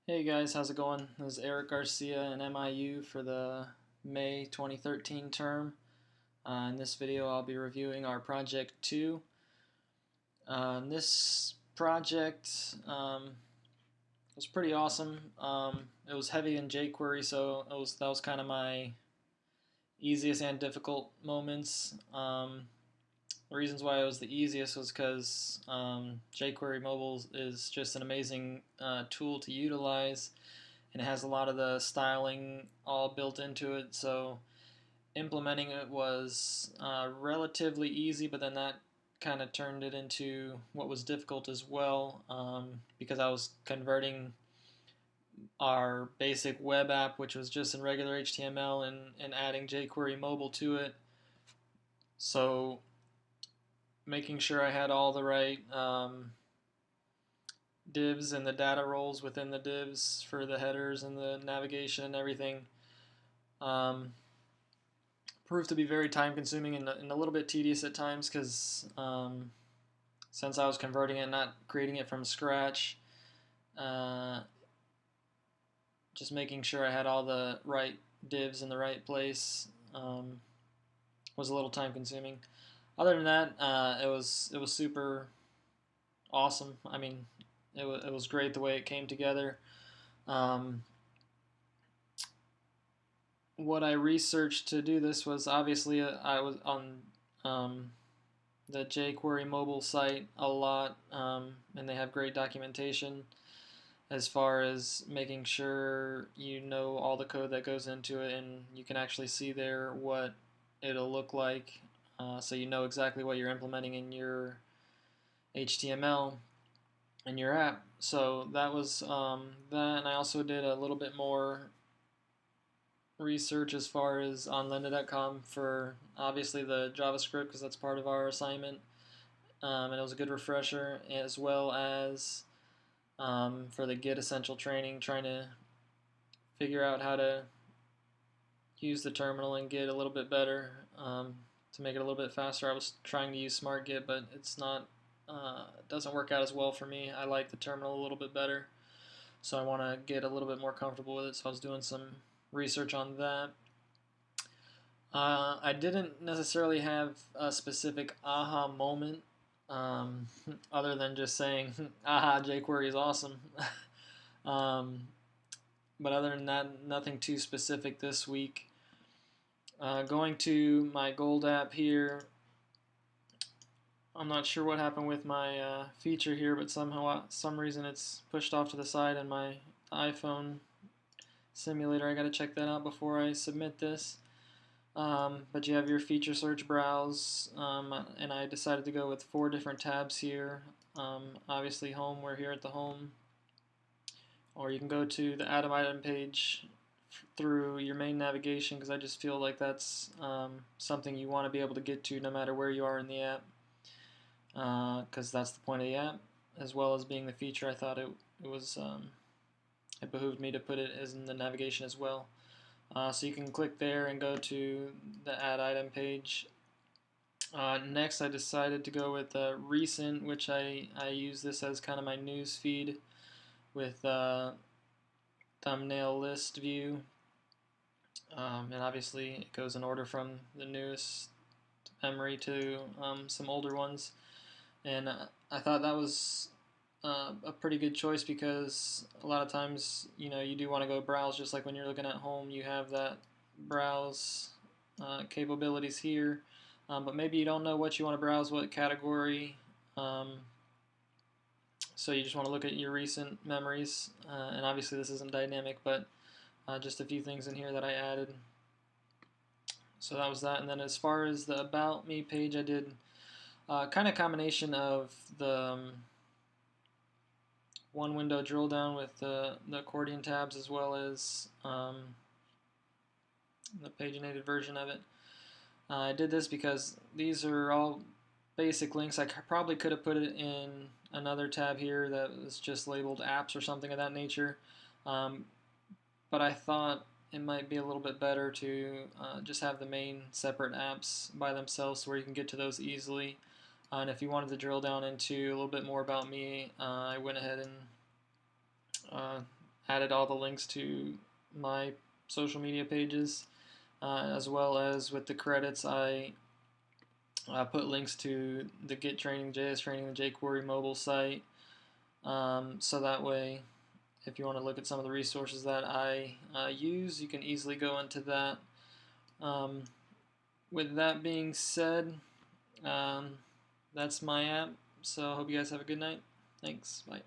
Hey guys, how's it going? This is Eric Garcia in MIU for the May 2013 term. In this video I'll be reviewing our Project 2. This project was pretty awesome. It was heavy in jQuery, so that was kind of my easiest and difficult moments. The reasons why it was the easiest was because jQuery Mobile is just an amazing tool to utilize, and it has a lot of the styling all built into it, so implementing it was relatively easy, but then that kind of turned it into what was difficult as well, because I was converting our basic web app, which was just in regular HTML, and adding jQuery Mobile to it. So making sure I had all the right divs and the data roles within the divs for the headers and the navigation and everything proved to be very time consuming and a little bit tedious at times because since I was converting it, not creating it from scratch, just making sure I had all the right divs in the right place was a little time consuming. Other than that, it was super awesome. I mean, it was great the way it came together. What I researched to do this was obviously I was on the jQuery mobile site a lot, and they have great documentation as far as making sure you know all the code that goes into it, and you can actually see there what it'll look like, so you know exactly what you're implementing in your HTML in your app. So that was that, and I also did a little bit more research as far as on lynda.com for obviously the JavaScript, because that's part of our assignment, and it was a good refresher, as well as for the Git essential training, trying to figure out how to use the terminal and Git a little bit better, to make it a little bit faster. I was trying to use SmartGit, but it's not it doesn't work out as well for me. I like the terminal a little bit better, so I want to get a little bit more comfortable with it, so I was doing some research on that. I didn't necessarily have a specific aha moment, other than just saying, aha, jQuery is awesome. But other than that, nothing too specific this week. Going to my Gold app here, I'm not sure what happened with my feature here, but somehow, some reason it's pushed off to the side in my iPhone simulator. I got to check that out before I submit this. But you have your feature search browse, and I decided to go with 4 different tabs here. Obviously home, we're here at the home, or you can go to the add item page through your main navigation, because I just feel like that's something you want to be able to get to no matter where you are in the app, because that's the point of the app, as well as being the feature. I thought it was it behooved me to put it as in the navigation as well. So you can click there and go to the add item page. Next, I decided to go with recent, which I use this as kind of my news feed with thumbnail list view, and obviously it goes in order from the newest memory to some older ones, and I thought that was a pretty good choice, because a lot of times you do want to go browse, just like when you're looking at home you have that browse capabilities here, but maybe you don't know what you want to browse, what category, so you just want to look at your recent memories, and obviously this isn't dynamic, but just a few things in here that I added. So that was that. And then as far as the About Me page, I did kind of combination of the one window drill down with the accordion tabs, as well as the paginated version of it. I did this because these are all basic links. I probably could have put it in another tab here that was just labeled apps or something of that nature, but I thought it might be a little bit better to just have the main separate apps by themselves, where you can get to those easily. And if you wanted to drill down into a little bit more about me, I went ahead and added all the links to my social media pages, as well as with the credits I put links to the Git Training, JS Training, the jQuery mobile site, so that way if you want to look at some of the resources that I use, you can easily go into that. With that being said, that's my app, so I hope you guys have a good night. Thanks, bye.